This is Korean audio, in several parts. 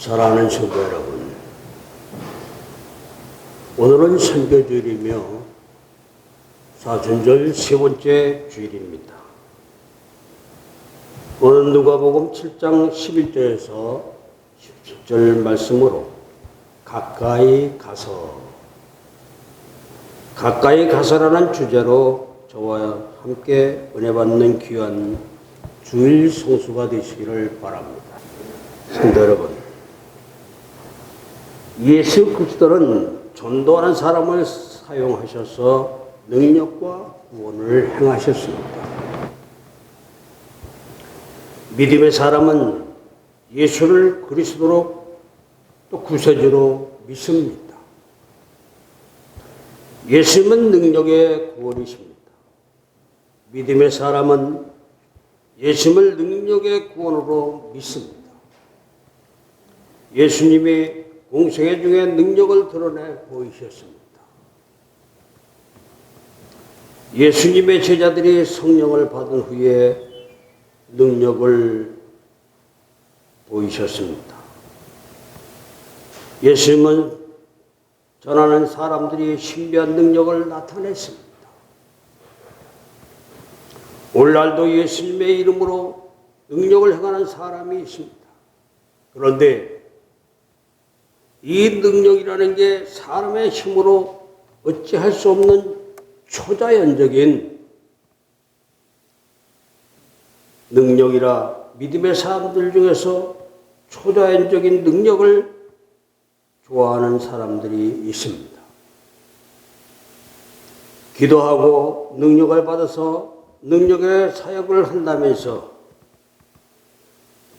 사랑하는 성도 여러분, 오늘은 선교주일이며 사순절 세 번째 주일입니다. 오늘 누가복음 7장 11절에서 17절 말씀으로 가까이 가서라는 주제로 저와 함께 은혜 받는 귀한 주일 성수가 되시기를 바랍니다. 성도 여러분, 예수 그리스도는 전도하는 사람을 사용하셔서 능력과 구원을 행하셨습니다. 믿음의 사람은 예수를 그리스도로 또 구세주로 믿습니다. 예수님은 능력의 구원이십니다. 믿음의 사람은 예수님을 능력의 구원으로 믿습니다. 예수님이 공생애 중에 능력을 드러내 보이셨습니다. 예수님의 제자들이 성령을 받은 후에 능력을 보이셨습니다. 예수님은 전하는 사람들이 신비한 능력을 나타냈습니다. 오늘날도 예수님의 이름으로 능력을 행하는 사람이 있습니다. 그런데 이 능력이라는 게 사람의 힘으로 어찌할 수 없는 초자연적인 능력이라 믿음의 사람들 중에서 초자연적인 능력을 좋아하는 사람들이 있습니다. 기도하고 능력을 받아서 능력의 사역을 한다면서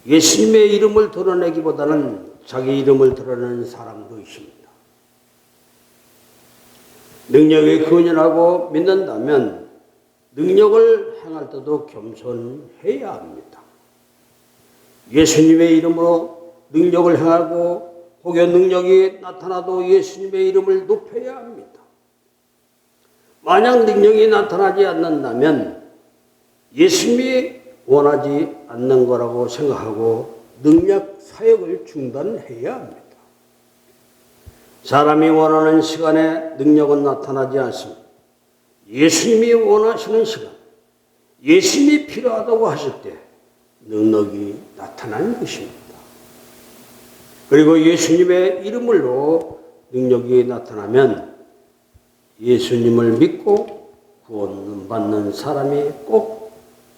예수님의 이름을 드러내기보다는 자기 이름을 드러내는 사람도 있습니다. 능력이 근연하고 믿는다면 능력을 행할 때도 겸손해야 합니다. 예수님의 이름으로 능력을 행하고 혹여 능력이 나타나도 예수님의 이름을 높여야 합니다. 만약 능력이 나타나지 않는다면 예수님이 원하지 않는 거라고 생각하고 능력 사역을 중단해야 합니다. 사람이 원하는 시간에 능력은 나타나지 않습니다. 예수님이 원하시는 시간, 예수님이 필요하다고 하실 때 능력이 나타나는 것입니다. 그리고 예수님의 이름으로 능력이 나타나면 예수님을 믿고 구원받는 사람이 꼭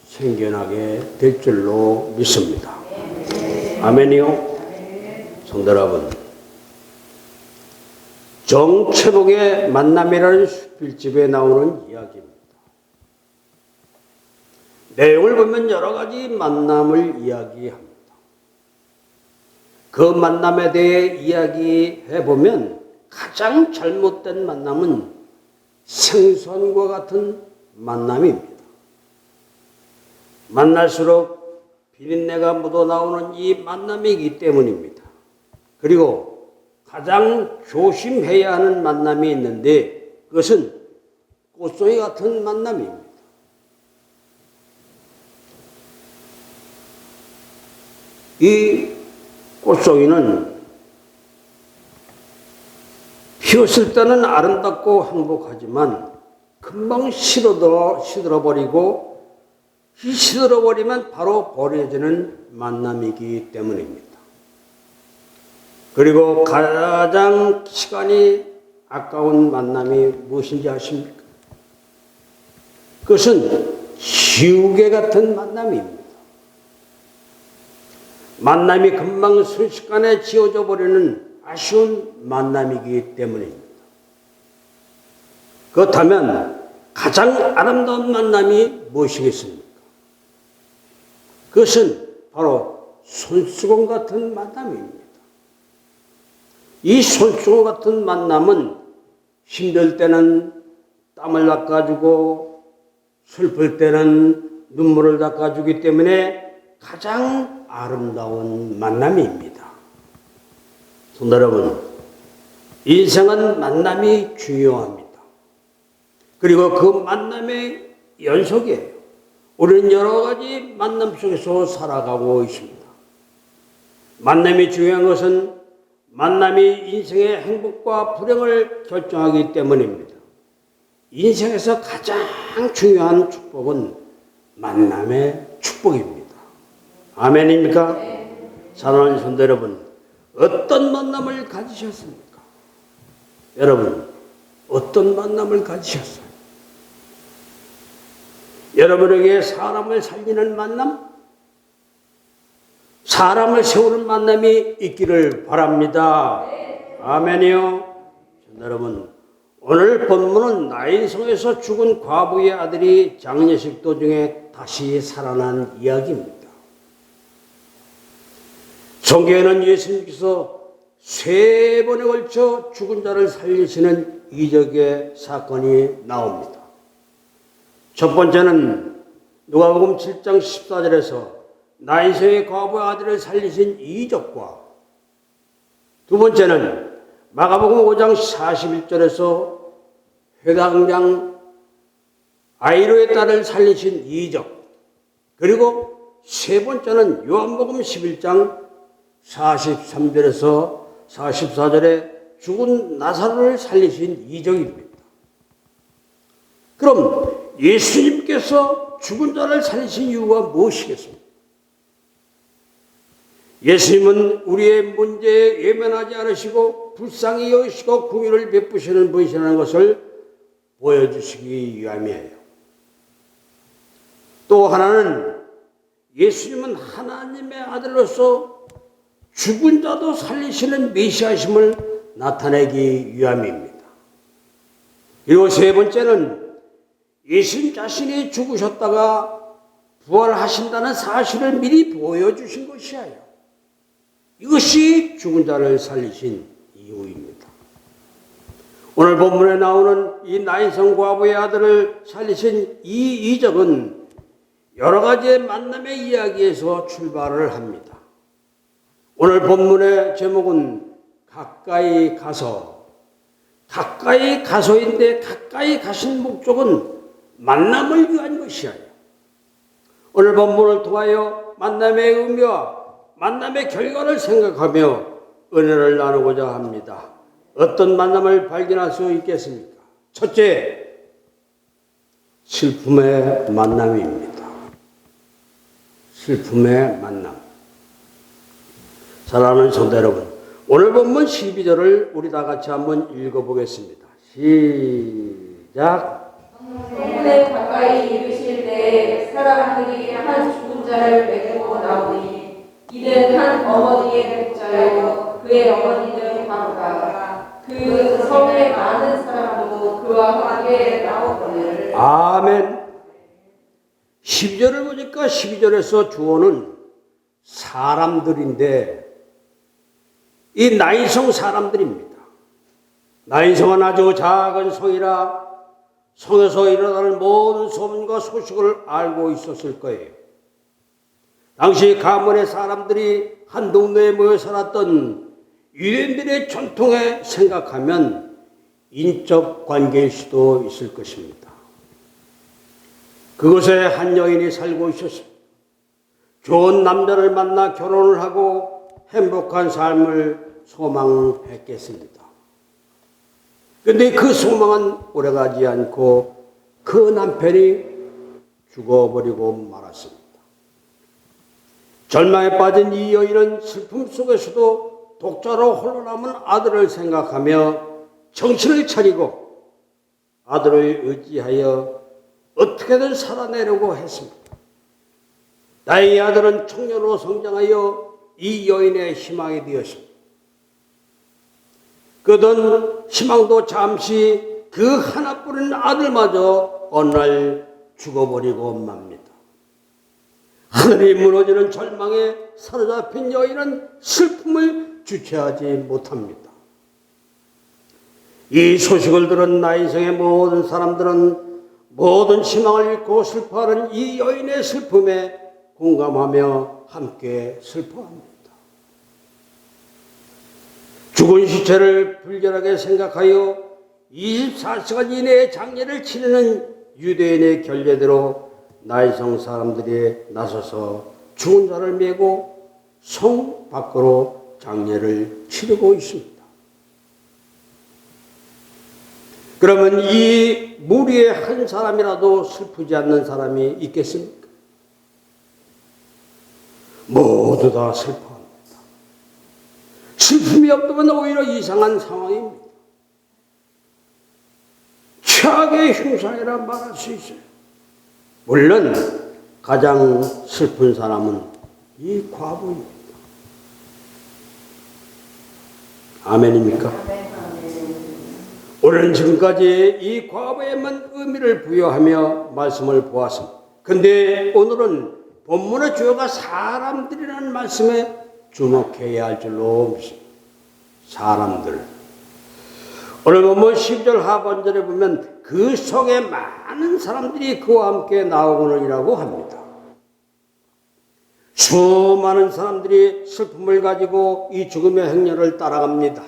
생겨나게 될 줄로 믿습니다. 아멘이요. 성도 여러분, 정체복의 만남이라는 필집에 나오는 이야기입니다. 내용을 보면 여러 가지 만남을 이야기합니다. 그 만남에 대해 이야기해 보면 가장 잘못된 만남은 생선과 같은 만남입니다. 만날수록 비린내가 묻어나오는 이 만남이기 때문입니다. 그리고 가장 조심해야 하는 만남이 있는데 그것은 꽃송이 같은 만남입니다. 이 꽃송이는 피었을 때는 아름답고 행복하지만 금방 시들어버리고 이 시들어버리면 바로 버려지는 만남이기 때문입니다. 그리고 가장 시간이 아까운 만남이 무엇인지 아십니까? 그것은 지우개 같은 만남입니다. 만남이 금방 순식간에 지워져 버리는 아쉬운 만남이기 때문입니다. 그렇다면 가장 아름다운 만남이 무엇이겠습니까? 그것은 바로 손수건 같은 만남입니다. 이 손수건 같은 만남은 힘들 때는 땀을 닦아주고 슬플 때는 눈물을 닦아주기 때문에 가장 아름다운 만남입니다. 성도 여러분, 인생은 만남이 중요합니다. 그리고 그 만남의 연속이에요. 우리는 여러 가지 만남 속에서 살아가고 있습니다. 만남이 중요한 것은 만남이 인생의 행복과 불행을 결정하기 때문입니다. 인생에서 가장 중요한 축복은 만남의 축복입니다. 아멘입니까? 사랑하는 성도 여러분, 어떤 만남을 가지셨습니까? 여러분, 어떤 만남을 가지셨어요? 여러분에게 사람을 살리는 만남? 사람을 세우는 만남이 있기를 바랍니다. 아멘이요. 여러분, 오늘 본문은 나인성에서 죽은 과부의 아들이 장례식 도중에 다시 살아난 이야기입니다. 성경에는 예수님께서 3번에 걸쳐 죽은 자를 살리시는 이적의 사건이 나옵니다. 첫 번째는 누가복음 7장 14절에서 나인성의 과부의 아들을 살리신 이적과, 두 번째는 마가복음 5장 41절에서 회당장 아이로의 딸을 살리신 이적, 그리고 세 번째는 요한복음 11장 43절에서 44절에 죽은 나사로를 살리신 이적입니다. 그럼 예수님께서 죽은 자를 살리신 이유가 무엇이겠습니까? 예수님은 우리의 문제에 외면하지 않으시고 불쌍히 여기시고 긍휼을 베푸시는 분이시라는 것을 보여주시기 위함이에요. 또 하나는 예수님은 하나님의 아들로서 죽은 자도 살리시는 메시아심을 나타내기 위함입니다. 그리고 세 번째는 예수님 자신이 죽으셨다가 부활하신다는 사실을 미리 보여주신 것이에요. 이것이 죽은 자를 살리신 이유입니다. 오늘 본문에 나오는 이 나인성 과부의 아들을 살리신 이 이적은 여러 가지의 만남의 이야기에서 출발을 합니다. 오늘 본문의 제목은 가까이 가서인데 가까이 가신 목적은 만남을 위한 것이에요. 오늘 본문을 통하여 만남의 의미와 만남의 결과를 생각하며 은혜를 나누고자 합니다. 어떤 만남을 발견할 수 있겠습니까? 첫째, 슬픔의 만남입니다. 슬픔의 만남. 사랑하는 성도 여러분, 오늘 본문 12절을 우리 다 같이 한번 읽어보겠습니다. 시작. 성문에 가까이 이르실 때에 사람들이 한 죽은 자를 메고 나오니 이는 한 어머니의 독자요 그의 어머니는 과부라. 그 성에 많은 사람도 그와 함께 나오거늘. 아멘. 12절을 보니까 12절에서 주어는 사람들인데 이 나인성 사람들입니다. 나인성은 아주 작은 성이라 성에서 일어나는 모든 소문과 소식을 알고 있었을 거예요. 당시 가문의 사람들이 한 동네에 모여 살았던 유대인들의 전통에 생각하면 인적 관계일 수도 있을 것입니다. 그곳에 한 여인이 살고 있었습니다. 좋은 남자를 만나 결혼을 하고 행복한 삶을 소망했겠습니다. 그런데 그 소망은 오래가지 않고 그 남편이 죽어버리고 말았습니다. 절망에 빠진 이 여인은 슬픔 속에서도 독자로 홀로 남은 아들을 생각하며 정신을 차리고 아들을 의지하여 어떻게든 살아내려고 했습니다. 나의 아들은 청년으로 성장하여 이 여인의 희망이 되었습니다. 그던 희망도 잠시 그 하나뿐인 아들마저 어느 날 죽어버리고 맙니다. 하늘이 무너지는 절망에 사로잡힌 여인은 슬픔을 주체하지 못합니다. 이 소식을 들은 나인성의 모든 사람들은 모든 희망을 잃고 슬퍼하는 이 여인의 슬픔에 공감하며 함께 슬퍼합니다. 죽은 시체를 불결하게 생각하여 24시간 이내에 장례를 치르는 유대인의 결례대로 나인성 사람들이 나서서 죽은 자를 메고 성 밖으로 장례를 치르고 있습니다. 그러면 이 무리의 한 사람이라도 슬프지 않는 사람이 있겠습니까? 모두 다 슬퍼합니다. 슬픔이 없다면 오히려 이상한 상황입니다. 최악의 흉상이라 말할 수 있어요. 물론 가장 슬픈 사람은 이 과부입니다. 아멘입니까? 오늘은 지금까지 이 과부에만 의미를 부여하며 말씀을 보았습니다. 근데 오늘은 본문의 주어가 사람들이라는 말씀에 주목해야 할 줄로 믿습니다. 사람들. 오늘 본문 10절 하반절에 보면 그 속에 많은 사람들이 그와 함께 나오거니라고 합니다. 수많은 사람들이 슬픔을 가지고 이 죽음의 행렬을 따라갑니다.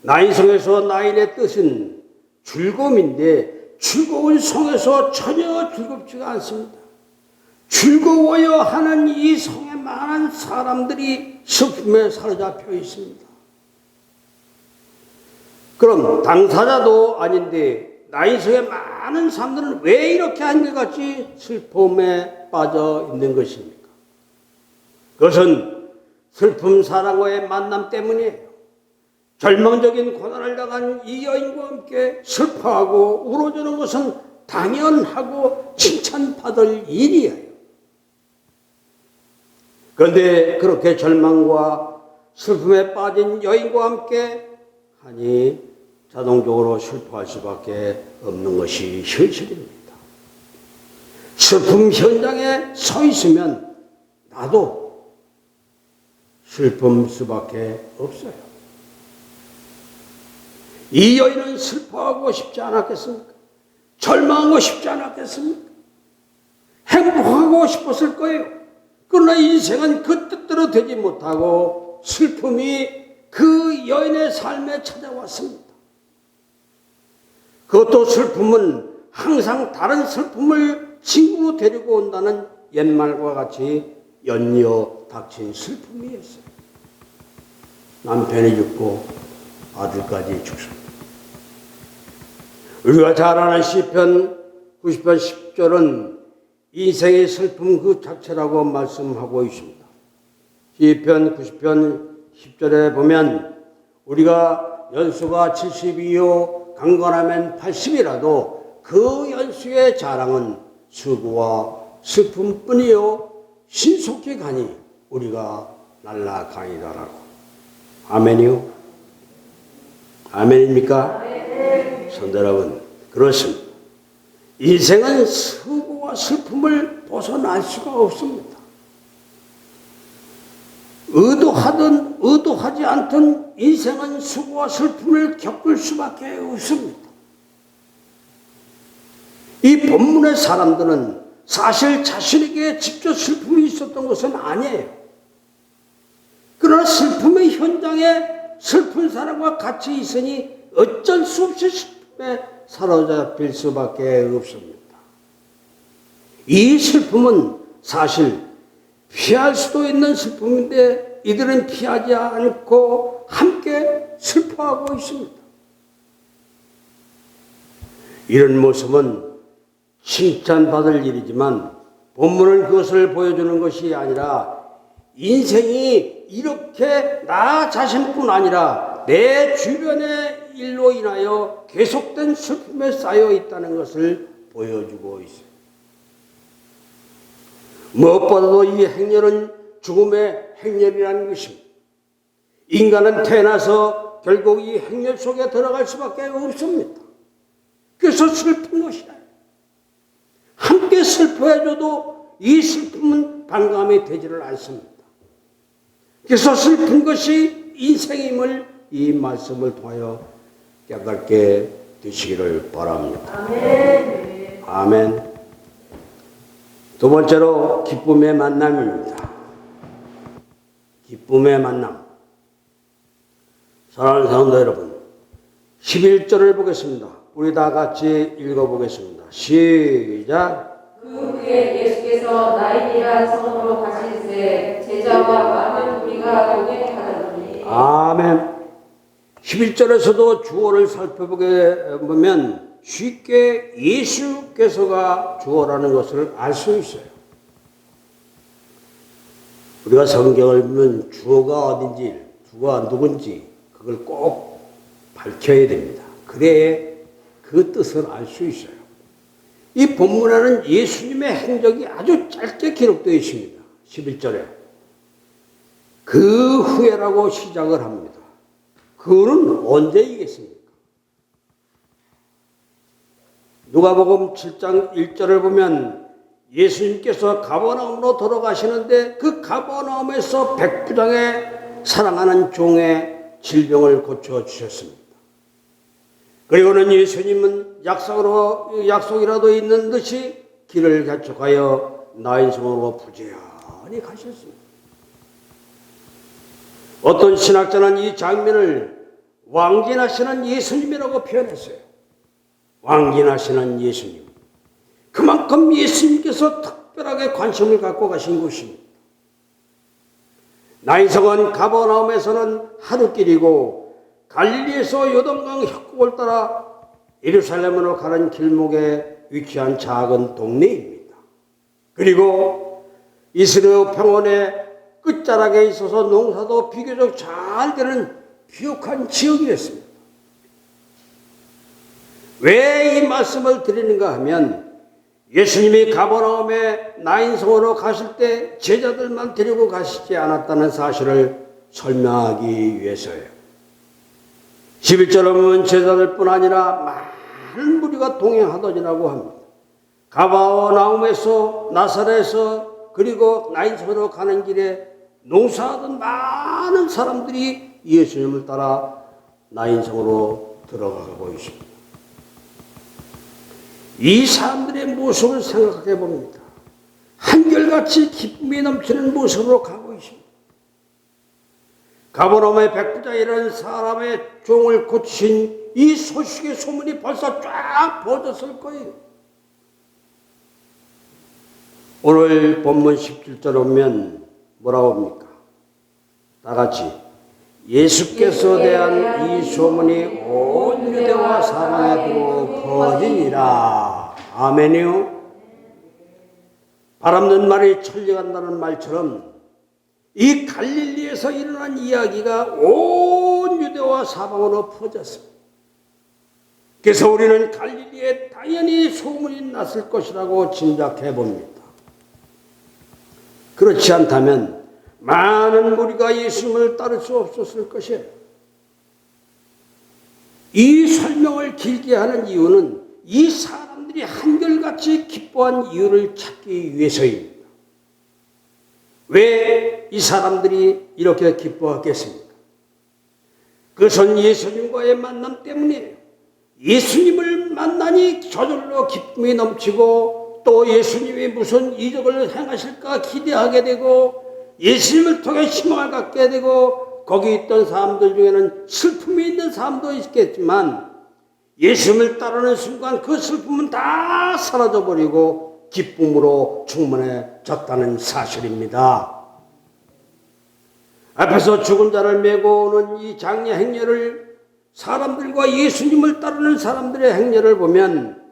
나인성에서 나인의 뜻은 즐거움인데 즐거운 성에서 전혀 즐겁지가 않습니다. 즐거워야 하는 이 성에 많은 사람들이 슬픔에 사로잡혀 있습니다. 그럼 당사자도 아닌데 나인성에 많은 사람들은 왜 이렇게 한결같이 슬픔에 빠져 있는 것입니까? 그것은 슬픔 사랑과의 만남 때문이에요. 절망적인 고난을 당한 이 여인과 함께 슬퍼하고 울어주는 것은 당연하고 칭찬받을 일이에요. 그런데 그렇게 절망과 슬픔에 빠진 여인과 함께 하니 자동적으로 슬퍼할 수밖에 없는 것이 현실입니다. 슬픔 현장에 서 있으면 나도 슬픔 수밖에 없어요. 이 여인은 슬퍼하고 싶지 않았겠습니까? 절망하고 싶지 않았겠습니까? 행복하고 싶었을 거예요. 그러나 인생은 그 뜻대로 되지 못하고 슬픔이 그 여인의 삶에 찾아왔습니다. 그것도 슬픔은 항상 다른 슬픔을 친구로 데리고 온다는 옛말과 같이 연이어 닥친 슬픔이었어요. 남편이 죽고 아들까지 죽습니다. 우리가 잘 아는 시편 90편 10절은 인생의 슬픔 그 자체라고 말씀하고 있습니다. 시편 90편 10절에 보면 우리가 연수가 72요 강건하면 80이라도 그 연수의 자랑은 수고와 슬픔뿐이요 신속히 가니 우리가 날아가니라라고. 아멘이요? 아멘입니까? 성도 여러분, 그렇습니다. 인생은 수고와 슬픔을 벗어날 수가 없습니다. 의도하든 의도하지 않든 인생은 수고와 슬픔을 겪을 수밖에 없습니다. 이 본문의 사람들은 사실 자신에게 직접 슬픔이 있었던 것은 아니에요. 그러나 슬픔의 현장에 슬픈 사람과 같이 있으니 어쩔 수 없이 슬픔에 사로잡힐 수밖에 없습니다. 이 슬픔은 사실 피할 수도 있는 슬픔인데 이들은 피하지 않고 함께 슬퍼하고 있습니다. 이런 모습은 칭찬받을 일이지만 본문은 그것을 보여주는 것이 아니라 인생이 이렇게 나 자신뿐 아니라 내 주변의 일로 인하여 계속된 슬픔에 쌓여 있다는 것을 보여주고 있어요. 무엇보다도 이 행렬은 죽음의 행렬이라는 것입니다. 인간은 태어나서 결국 이 행렬 속에 들어갈 수밖에 없습니다. 그래서 슬픈 것이야. 함께 슬퍼해줘도 이 슬픔은 반감이 되지를 않습니다. 그래서 슬픈 것이 인생임을 이 말씀을 통하여 깨닫게 되시기를 바랍니다. 아멘. 아멘. 두 번째로 기쁨의 만남입니다. 기쁨의 만남. 사랑하는 성도 여러분, 11절을 보겠습니다. 우리 다 같이 읽어보겠습니다. 시작. 그 후에 예수께서 나인이라는 성으로 가실새 이르시되 제자와 많은 무리가 동행하더니 아멘. 11절에서도 주어를 살펴보게 보면 쉽게 예수께서가 주어라는 것을 알 수 있어요. 우리가 성경을 보면 주어가 어딘지, 주어가 누군지 그걸 꼭 밝혀야 됩니다. 그래야 그 뜻을 알 수 있어요. 이 본문에는 예수님의 행적이 아주 짧게 기록되어 있습니다. 11절에. 그 후에라고 시작을 합니다. 그는 언제이겠습니까? 누가복음 7장 1절을 보면 예수님께서 가버나움으로 돌아가시는데 그 가버나움에서 백부장의 사랑하는 종의 질병을 고쳐주셨습니다. 그리고는 예수님은 약속이라도 있는 듯이 길을 개척하여 나인성으로 부지런히 가셨습니다. 어떤 신학자는 이 장면을 왕진하시는 예수님이라고 표현했어요. 왕진하시는 예수님. 그만큼 예수님께서 특별하게 관심을 갖고 가신 곳입니다. 나인성은 가버나움에서는 하루길이고 갈릴리에서 요단강 협곡을 따라 예루살렘으로 가는 길목에 위치한 작은 동네입니다. 그리고 이스라엘 평원의 끝자락에 있어서 농사도 비교적 잘 되는 비옥한 지역이었습니다. 왜 이 말씀을 드리는가 하면 예수님이 가버나움에 나인성으로 가실 때 제자들만 데리고 가시지 않았다는 사실을 설명하기 위해서예요. 11절에 보면 제자들뿐 아니라 많은 무리가 동행하더니라고 합니다. 가버나움에서 나사렛에서 그리고 나인성으로 가는 길에 농사하던 많은 사람들이 예수님을 따라 나인성으로 들어가고 있습니다. 이 사람들의 모습을 생각해 봅니다. 한결같이 기쁨이 넘치는 모습으로 가고 있습니다. 가버나움의 백부장이라는 사람의 종을 고친 이 소식의 소문이 벌써 쫙 퍼졌을 거예요. 오늘 본문 17절 오면 뭐라고 합니까? 다 같이 예수께서 대한 이 소문이 온 유대와 사방에도 퍼지니라. 아멘이요. 바람는 말이 천리간다는 말처럼 이 갈릴리에서 일어난 이야기가 온 유대와 사방으로 퍼졌습니다. 그래서 우리는 갈릴리에 당연히 소문이 났을 것이라고 짐작해 봅니다. 그렇지 않다면 많은 무리가 예수님을 따를 수 없었을 것이에요. 이 설명을 길게 하는 이유는 이 사람들이 한결같이 기뻐한 이유를 찾기 위해서입니다. 왜 이 사람들이 이렇게 기뻐했겠습니까? 그것은 예수님과의 만남 때문이에요. 예수님을 만나니 저절로 기쁨이 넘치고 또 예수님이 무슨 이적을 행하실까 기대하게 되고 예수님을 통해 희망을 갖게 되고 거기 있던 사람들 중에는 슬픔이 있는 사람도 있겠지만 예수님을 따르는 순간 그 슬픔은 다 사라져버리고 기쁨으로 충만해졌다는 사실입니다. 앞에서 죽은 자를 메고 오는 이 장례 행렬을 사람들과 예수님을 따르는 사람들의 행렬을 보면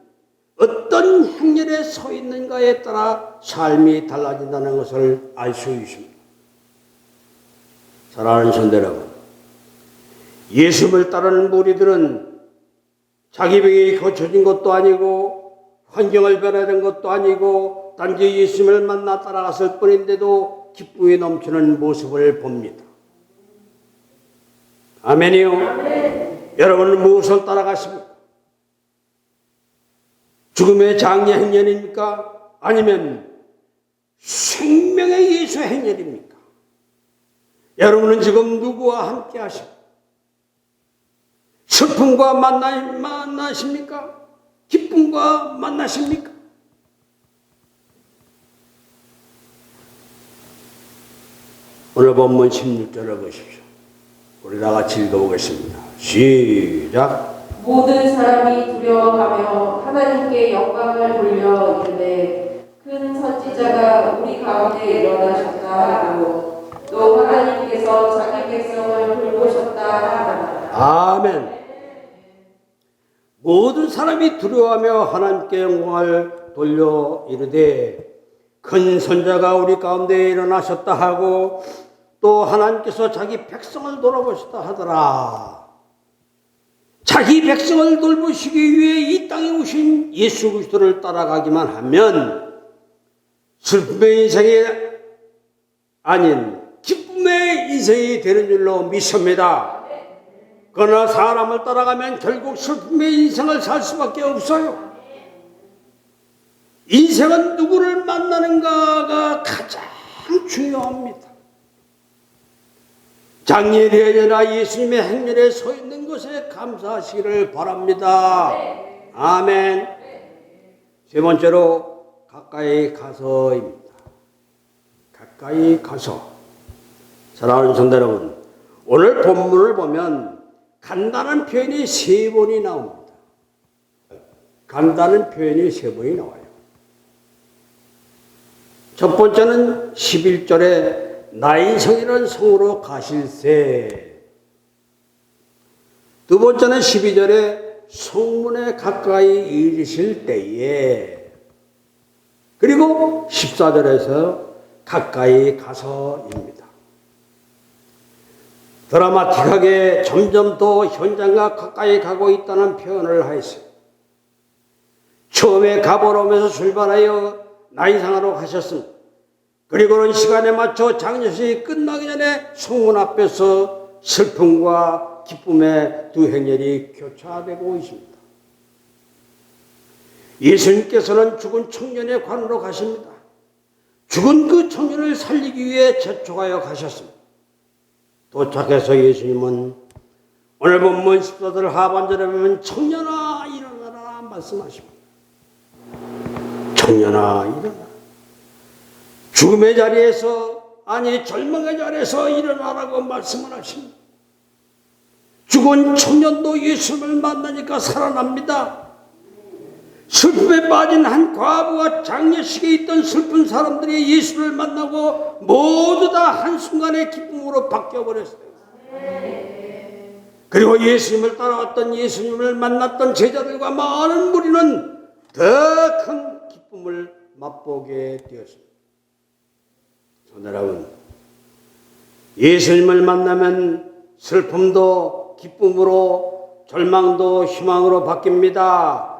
어떤 행렬에 서 있는가에 따라 삶이 달라진다는 것을 알 수 있습니다. 사랑하는 성도 여러분, 예수님을 따르는 무리들은 자기 병이 고쳐진 것도 아니고 환경을 변화된 것도 아니고 단지 예수님을 만나 따라갔을 뿐인데도 기쁨이 넘치는 모습을 봅니다. 아멘이요. 아멘. 여러분은 무엇을 따라가십니까? 죽음의 장례 행렬입니까? 아니면 생명의 예수 행렬입니까? 여러분은 지금 누구와 함께 하십니까? 슬픔과 만나십니까? 기쁨과 만나십니까? 오늘 본문 16절을 보십시오. 우리 다 같이 읽어보겠습니다. 시작. 모든 사람이 두려워하며 하나님께 영광을 돌려 이르되 큰 선지자가 우리 가운데 일어나셨다 사람이 두려워하며 하나님께 영광을 돌려 이르되 큰 선자가 우리 가운데 일어나셨다 하고 또 하나님께서 자기 백성을 돌아보셨다 하더라. 자기 백성을 돌보시기 위해 이 땅에 오신 예수 그리스도를 따라가기만 하면 슬픔의 인생이 아닌 기쁨의 인생이 되는 줄로 믿습니다. 그러나 사람을 따라가면 결국 슬픔의 인생을 살 수밖에 없어요. 인생은 누구를 만나는가가 가장 중요합니다. 장례례나 예수님의 행렬에 서 있는 것에 감사하시기를 바랍니다. 아멘. 세 번째로 가까이 가서입니다. 가까이 가서. 사랑하는 성도 여러분, 오늘 본문을 보면 간다는 표현이 3번이 나옵니다. 간다는 표현이 3번이 나와요. 첫 번째는 11절에 나인성이라는 성으로 가실새. 두 번째는 12절에 성문에 가까이 이르실 때에. 그리고 14절에서 가까이 가서입니다. 드라마틱하게 점점 더 현장과 가까이 가고 있다는 표현을 하였어요. 처음에 가보로면서 출발하여 나인상하러 가셨습니다. 그리고는 시간에 맞춰 장례식이 끝나기 전에 성문 앞에서 슬픔과 기쁨의 두 행렬이 교차되고 있습니다. 예수님께서는 죽은 청년의 관으로 가십니다. 죽은 그 청년을 살리기 위해 재촉하여 가셨습니다. 도착해서 예수님은 오늘 본문 14절 하반절에 보면 청년아 일어나라 말씀하십니다. 청년아 일어나라. 죽음의 자리에서 아니 절망의 자리에서 일어나라고 말씀을 하십니다. 죽은 청년도 예수님을 만나니까 살아납니다. 슬픔에 빠진 한 과부와 장례식에 있던 슬픈 사람들이 예수를 만나고 모두 다 한순간에 기쁨으로 바뀌어버렸어요. 그리고 예수님을 따라왔던 예수님을 만났던 제자들과 많은 무리는 더 큰 기쁨을 맛보게 되었습니다. 여러분, 예수님을 만나면 슬픔도 기쁨으로 절망도 희망으로 바뀝니다.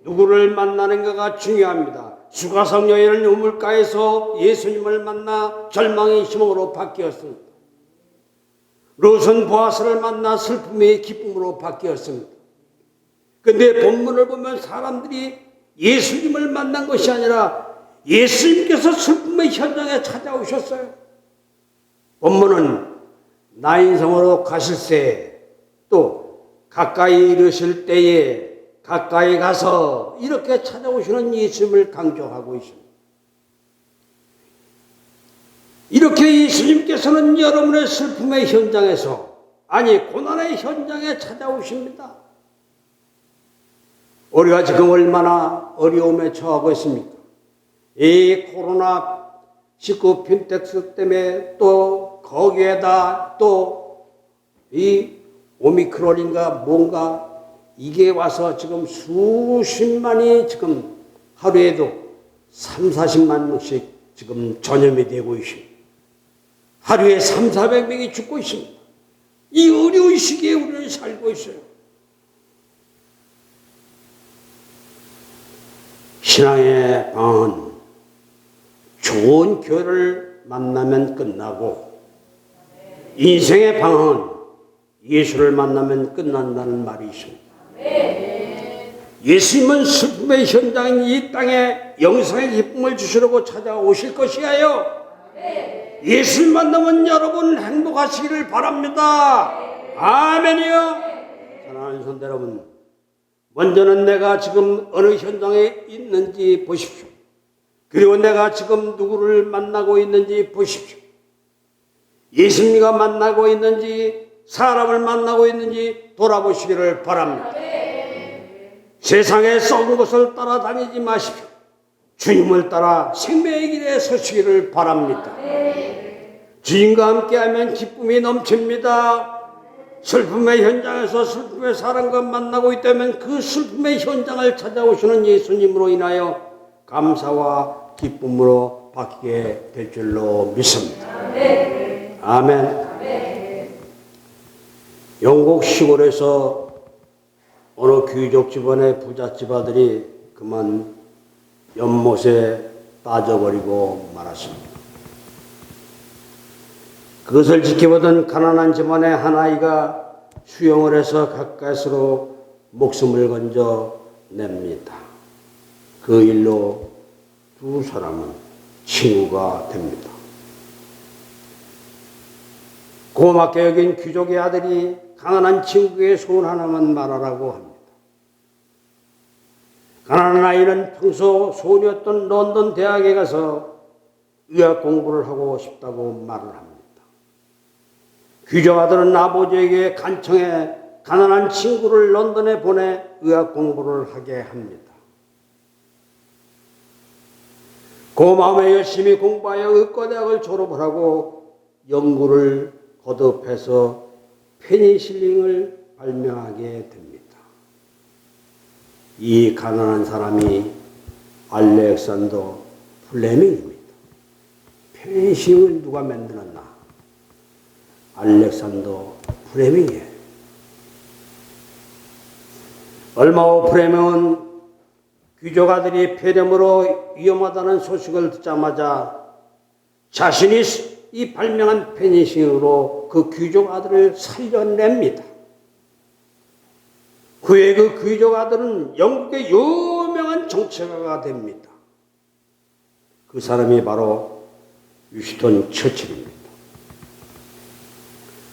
누구를 만나는가가 중요합니다. 수가성여인은 우물가에서 예수님을 만나 절망의 희망으로 바뀌었습니다. 롯은 보아스를 만나 슬픔의 기쁨으로 바뀌었습니다. 그런데 본문을 보면 사람들이 예수님을 만난 것이 아니라 예수님께서 슬픔의 현장에 찾아오셨어요. 본문은 나인성으로 가실새 또 가까이 이르실 때에 가까이 가서 이렇게 찾아오시는 예수님을 강조하고 있습니다. 이렇게 예수님께서는 여러분의 슬픔의 현장에서 아니 고난의 현장에 찾아오십니다. 우리가 지금 얼마나 어려움에 처하고 있습니까? 이 코로나19 핀텍스 때문에 또 거기에다 또 이 오미크론인가 뭔가 이게 와서 지금 수십만이 지금 하루에도 30-40만 명씩 지금 전염이 되고 있습니다. 하루에 300-400명이 죽고 있습니다. 이 어려운 시기에 우리는 살고 있어요. 신앙의 방은 좋은 교회를 만나면 끝나고 인생의 방은 예수를 만나면 끝난다는 말이 있습니다. 예수님은 슬픔의 현장인 이 땅에 영생의 기쁨을 주시려고 찾아오실 것이에요. 예수를 만나면 여러분 행복하시기를 바랍니다. 아멘이요. 사랑하는 성도 여러분, 먼저는 내가 지금 어느 현장에 있는지 보십시오. 그리고 내가 지금 누구를 만나고 있는지 보십시오. 예수님과 만나고 있는지 사람을 만나고 있는지 돌아보시기를 바랍니다. 세상의 썩은 것을 따라다니지 마십시오. 주님을 따라 생명의 길에 서시기를 바랍니다. 주님과 함께하면 기쁨이 넘칩니다. 슬픔의 현장에서 슬픔의 사람과 만나고 있다면 그 슬픔의 현장을 찾아오시는 예수님으로 인하여 감사와 기쁨으로 바뀌게 될 줄로 믿습니다. 아멘. 영국 시골에서 어느 귀족 집안의 부잣집 아들이 그만 연못에 빠져버리고 말았습니다. 그것을 지켜보던 가난한 집안의 한 아이가 수영을 해서 가까스로 목숨을 건져 냅니다. 그 일로 두 사람은 친구가 됩니다. 고맙게 여긴 귀족의 아들이 가난한 친구의 소원 하나만 말하라고 합니다. 가난한 아이는 평소 소원이었던 런던 대학에 가서 의학 공부를 하고 싶다고 말을 합니다. 귀족 아들은 아버지에게 간청해 가난한 친구를 런던에 보내 의학 공부를 하게 합니다. 그 마음에 열심히 공부하여 의과대학을 졸업을 하고 연구를 거듭해서 페니실린을 발명하게 됩니다. 이 가난한 사람이 알렉산더 플레밍입니다. 페니실린을 누가 만들었나? 알렉산더 플레밍이에요. 얼마 후 플레밍은 귀족 아들이 폐렴으로 위험하다는 소식을 듣자마자 자신이 이 발명한 페니실린으로 그 귀족 아들을 살려냅니다. 그의 그 귀족 아들은 영국의 유명한 정치가가 됩니다. 그 사람이 바로 위스턴 처칠입니다.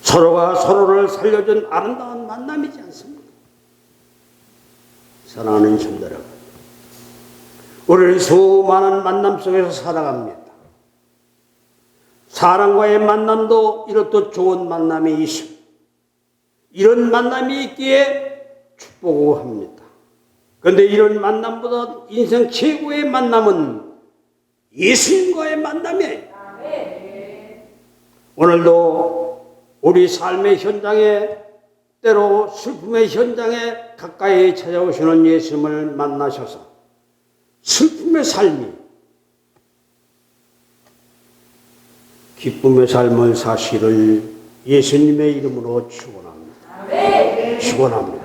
서로가 서로를 살려준 아름다운 만남이지 않습니까? 사랑하는 성도 여러분, 우리는 수많은 만남 속에서 살아갑니다. 사람과의 만남도 이렇듯 좋은 만남이 있습니다. 이런 만남이 있기에 축복을 합니다. 그런데 이런 만남보다 인생 최고의 만남은 예수님과의 만남이에요. 오늘도 우리 삶의 현장에, 때로 슬픔의 현장에 가까이 찾아오시는 예수님을 만나셔서 슬픔의 삶이 기쁨의 삶을 사시를 예수님의 이름으로 축원합니다. 축원합니다.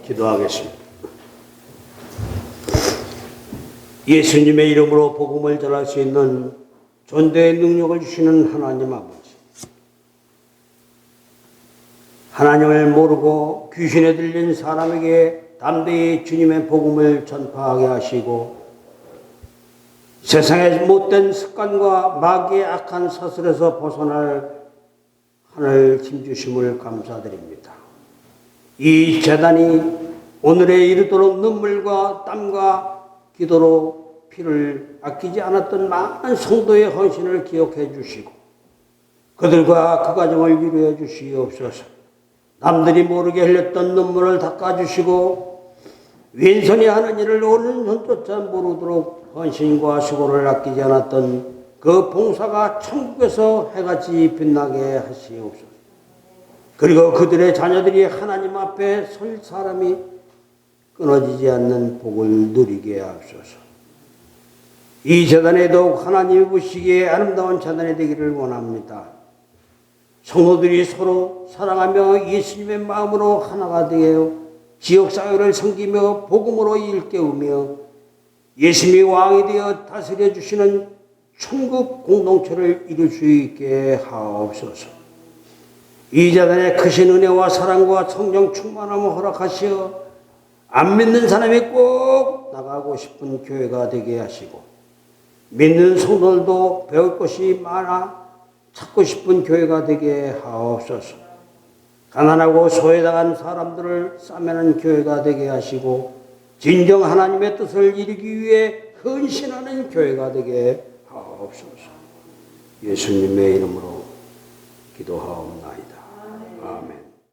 기도하겠습니다. 예수님의 이름으로 복음을 전할 수 있는 전도의 능력을 주시는 하나님 아버지, 하나님을 모르고 귀신에 들린 사람에게 담대히 주님의 복음을 전파하게 하시고 세상의 못된 습관과 마귀의 악한 사슬에서 벗어날 하늘 힘주심을 감사드립니다. 이 재단이 오늘에 이르도록 눈물과 땀과 기도로 피를 아끼지 않았던 많은 성도의 헌신을 기억해 주시고 그들과 그 가정을 위로해 주시옵소서. 남들이 모르게 흘렸던 눈물을 닦아주시고 왼손이 하는 일을 오른손조차 모르도록 헌신과 수고를 아끼지 않았던 그 봉사가 천국에서 해같이 빛나게 하시옵소서. 그리고 그들의 자녀들이 하나님 앞에 설 사람이 끊어지지 않는 복을 누리게 하옵소서. 이 재단에도 하나님이 보시기에 아름다운 재단이 되기를 원합니다. 성도들이 서로 사랑하며 예수님의 마음으로 하나가 되어 지역사회를 섬기며 복음으로 일깨우며 예수님이 왕이 되어 다스려 주시는 천국 공동체를 이룰 수 있게 하옵소서. 이 재단에 크신 은혜와 사랑과 성령 충만함을 허락하시어 안 믿는 사람이 꼭 나가고 싶은 교회가 되게 하시고 믿는 성도들도 배울 것이 많아 찾고 싶은 교회가 되게 하옵소서. 가난하고 소외당한 사람들을 싸매는 교회가 되게 하시고 진정 하나님의 뜻을 이루기 위해 헌신하는 교회가 되게 하옵소서. 예수님의 이름으로 기도하옵나이다. 아멘.